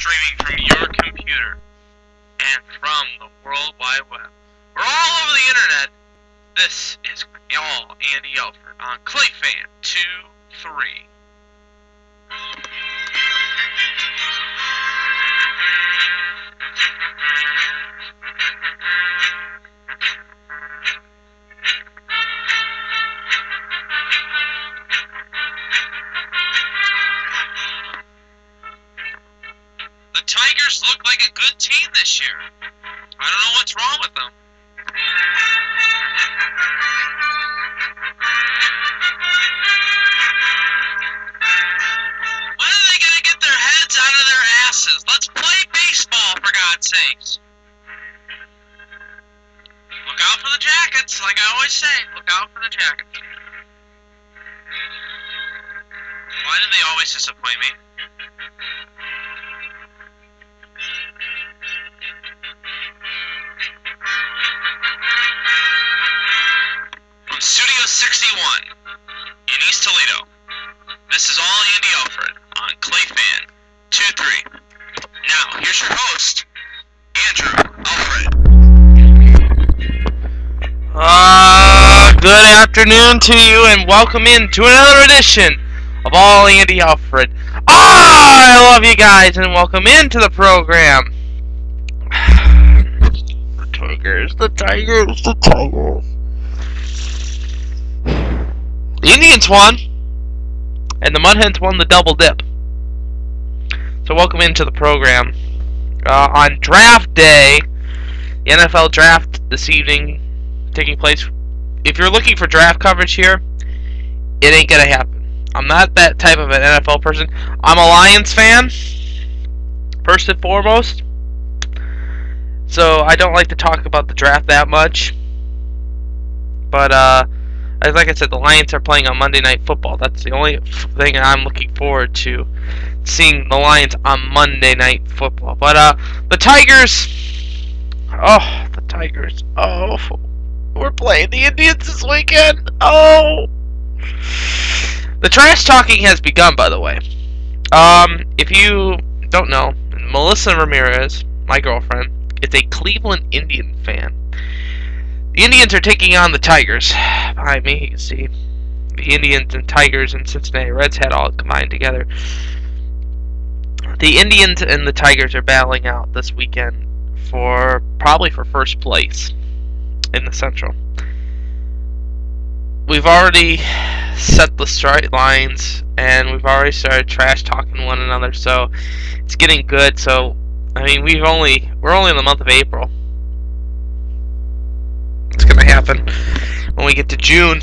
streaming from your computer and from the World Wide Web. We're all over the internet. This is all Andy Alfred on ClayFan 23. The Tigers look like a good team this year. I don't know what's wrong with them. When are they going to get their heads out of their asses? Let's play baseball, for God's sakes. Look out for the Jackets, like I always say. Look out for the Jackets. Why do they always disappoint me? From Studio 61 in East Toledo, this is all Andy Alfred on ClayFan 23. Now, here's your host, Andrew Alfred. Good afternoon to you, and welcome in to another edition of all Andy Alfred. I love you guys, and welcome into the program. The Tigers. The Indians won, and the Mudhens won the double dip. So welcome into the program. On draft day, the NFL draft this evening taking place. If you're looking for draft coverage here, it ain't gonna happen. I'm not that type of an NFL person. I'm a Lions fan, first and foremost. So I don't like to talk about the draft that much. But like I said, the Lions are playing on Monday Night Football. That's the only thing I'm looking forward to, seeing the Lions on Monday Night Football. But the Tigers, we're playing the Indians this weekend. Oh, the trash talking has begun, by the way. If you don't know, Melissa Ramirez, my girlfriend, is a Cleveland Indian fan. The Indians are taking on the Tigers. Behind me, you can see the Indians and Tigers and Cincinnati Reds had all combined together. The Indians and the Tigers are battling out this weekend probably for first place in the Central. We've already set the straight lines, and we've already started trash talking one another, so it's getting good. So I mean, we're only in the month of April. It's gonna happen when we get to June.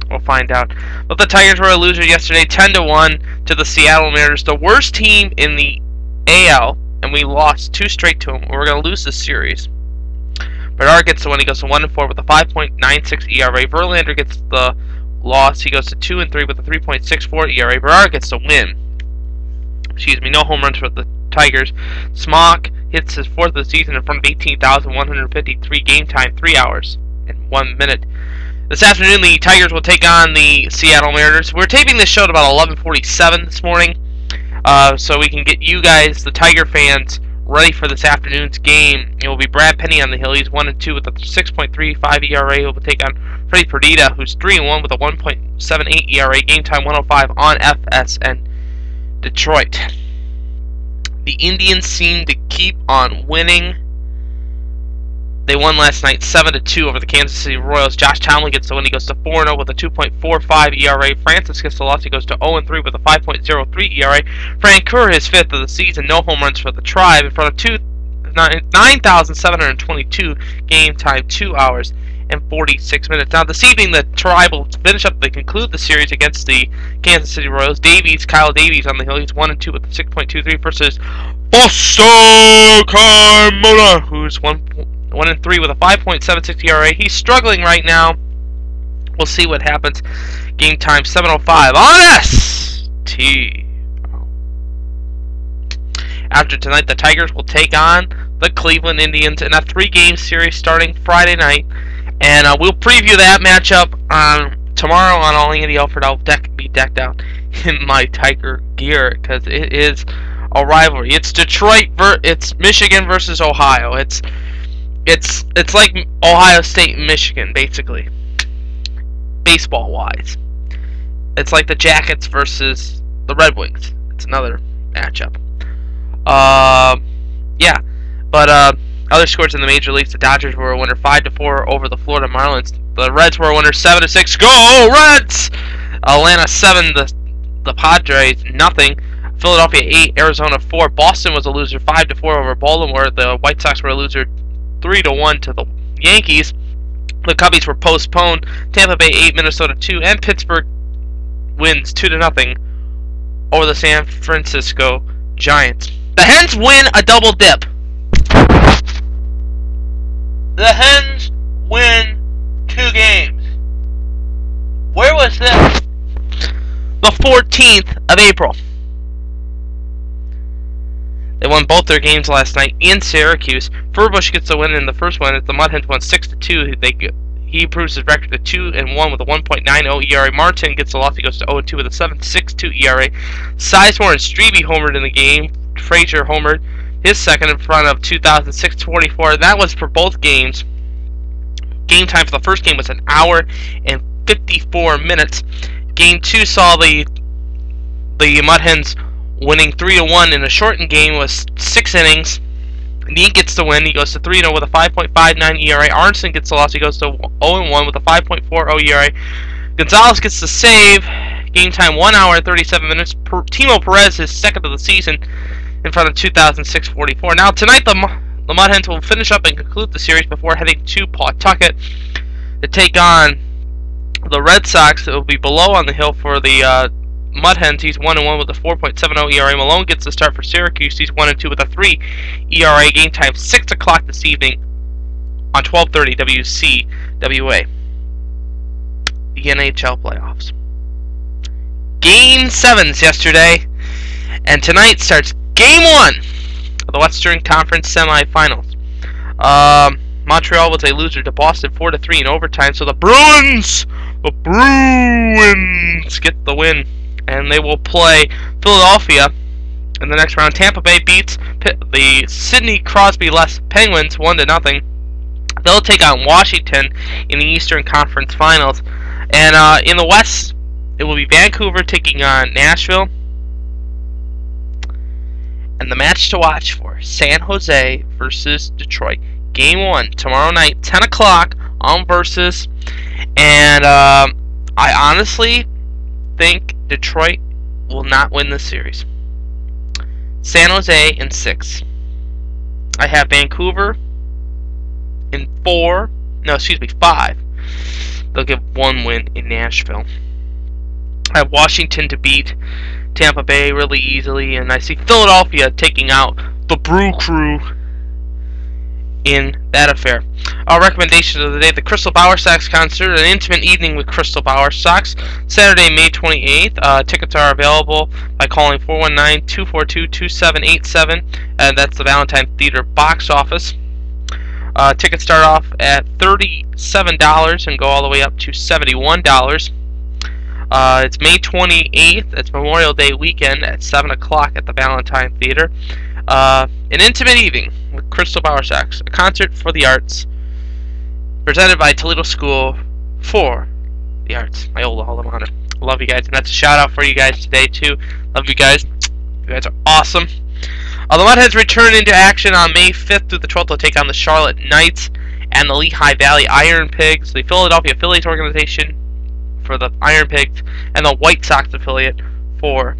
We'll find out. But the Tigers were a loser yesterday, 10-1 to the Seattle Mariners, the worst team in the AL, and we lost 2 straight to them. We're gonna lose this series. Bedard gets the win. He goes to 1-4 with a 5.96 ERA. Verlander gets the loss. He goes to 2-3 with a 3.64 ERA. Bedard gets the win. No home runs for the Tigers. Smock hits his 4th of the season in front of 18,153 game time, 3 hours and 1 minute. This afternoon, the Tigers will take on the Seattle Mariners. We're taping this show at about 11:47 this morning, so we can get you guys, the Tiger fans, ready for this afternoon's game. It will be Brad Penny on the hill. He's 1-2 with a 6.35 ERA. He'll take on Freddie Perdita, who's 3-1 with a 1.78 ERA. Game time 105 on FSN Detroit. The Indians seem to keep on winning. They won last night 7-2 over the Kansas City Royals. Josh Tomlin gets the win. He goes to 4-0 with a 2.45 ERA. Francis gets the loss. He goes to 0-3 with a 5.03 ERA. Frank Kerr, his 5th of the season. No home runs for the Tribe in front of 9,722 game time, 2 hours and 46 minutes. Now, this evening, the Tribe will finish up. They conclude the series against the Kansas City Royals. Kyle Davies on the hill. He's 1-2 with a 6.23 versus Foster Carmona, who's 1-3 with a 5.76 ERA. He's struggling right now. We'll see what happens. Game time 7:05 on ST. After tonight, the Tigers will take on the Cleveland Indians in a 3-game series starting Friday night. And we'll preview that matchup tomorrow on All Andy Alfred. I'll be decked out in my Tiger gear because it is a rivalry. It's it's Michigan versus Ohio. It's like Ohio State and Michigan, basically, baseball wise. It's like the Jackets versus the Red Wings. It's another matchup. Yeah, but other scores in the major leagues: the Dodgers were a winner 5-4 over the Florida Marlins. The Reds were a winner 7-6. Go Reds! Atlanta 7. The Padres nothing. Philadelphia 8. Arizona 4. Boston was a loser 5-4 over Baltimore. The White Sox were a loser 3-1 to the Yankees. The Cubbies were postponed. Tampa Bay 8. Minnesota 2. And Pittsburgh wins 2-0 over the San Francisco Giants. The Hens win a double dip. The Hens win 2 games. Where was this? The 14th of April. They won both their games last night in Syracuse. Furbush gets a win in the first one as the Mud Hens won 6-2. He improves his record to 2-1 with a 1.90 ERA. Martin gets a loss. He goes to 0-2 with a 7.62 ERA. Sizemore and Strebe homered in the game. Frazier homered his second in front of 2,624. That was for both games. Game time for the first game was 1 hour and 54 minutes. Game 2 saw the Mud Hens winning 3-1 in a shortened game with 6 innings. Neat gets the win. He goes to 3-0 with a 5.59 ERA. Arnson gets the loss. He goes to 0-1 with a 5.40 ERA. Gonzalez gets the save. Game time 1 hour and 37 minutes. Timo Perez is second of the season in front of 2,644. Now tonight the Mud Hens will finish up and conclude the series before heading to Pawtucket to take on the Red Sox. It will be below on the hill for the Mud Hens. He's 1-1 with a 4.70 ERA. Malone gets the start for Syracuse. He's 1-2 with a 3 ERA. Game time 6 o'clock this evening on 12:30 WCWA. The NHL playoffs. Game 7s yesterday, and tonight starts Game 1 of the Western Conference semifinals. Montreal was a loser to Boston 4-3 in overtime, so the Bruins get the win, and they will play Philadelphia in the next round. Tampa Bay beats the Sidney Crosby-less Penguins 1-0. They'll take on Washington in the Eastern Conference Finals, and in the West, it will be Vancouver taking on Nashville. And the match to watch for, San Jose versus Detroit. Game 1, tomorrow night, 10 o'clock on Versus. And I honestly think Detroit will not win this series. San Jose in 6. I have Vancouver in 5. They'll get 1 win in Nashville. I have Washington to beat Tampa Bay really easily, and I see Philadelphia taking out the Brew Crew in that affair. Our recommendations of the day: the Crystal Bauer Sox concert, an intimate evening with Crystal Bauer Sox, Saturday, May 28th. Tickets are available by calling 419-242-2787, and that's the Valentine Theater box office. Tickets start off at $37 and go all the way up to $71. It's May 28th. It's Memorial Day weekend at 7 o'clock at the Valentine Theater. An intimate evening with Crystal Bauer Sox, a concert for the arts, presented by Toledo School for the Arts, my old alma mater. Love you guys, and that's a shout out for you guys today too. Love you guys. You guys are awesome. The Mud Hens return into action on May 5th through the 12th to take on the Charlotte Knights and the Lehigh Valley Iron Pigs, the Philadelphia Phillies organization for the Iron Pigs, and the White Sox affiliate for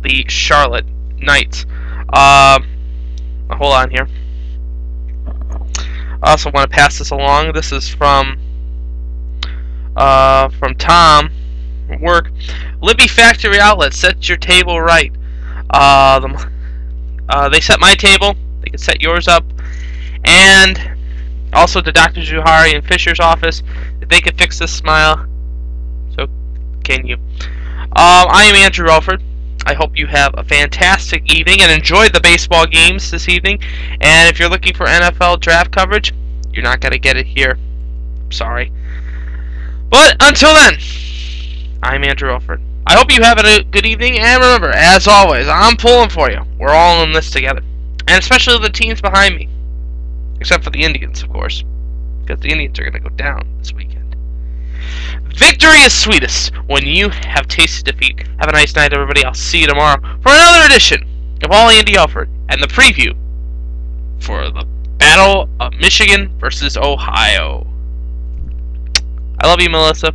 the Charlotte Knights. Hold on here. I also want to pass this along. This is from Tom from work. Libby Factory Outlet, set your table right. They set my table. They can set yours up, and also to Dr. Zuhari and Fisher's office. If they can fix this smile, so can you. I am Andrew Alfred. I hope you have a fantastic evening and enjoyed the baseball games this evening. And if you're looking for NFL draft coverage, you're not going to get it here. Sorry. But until then, I'm Andrew Alfred. I hope you have a good evening, and remember, as always, I'm pulling for you. We're all in this together. And especially the teams behind me. Except for the Indians, of course. Because the Indians are going to go down this weekend. Victory is sweetest when you have tasted defeat. Have a nice night, everybody. I'll see you tomorrow for another edition of All Andy Alfred and the preview for the Battle of Michigan versus Ohio. I love you, Melissa.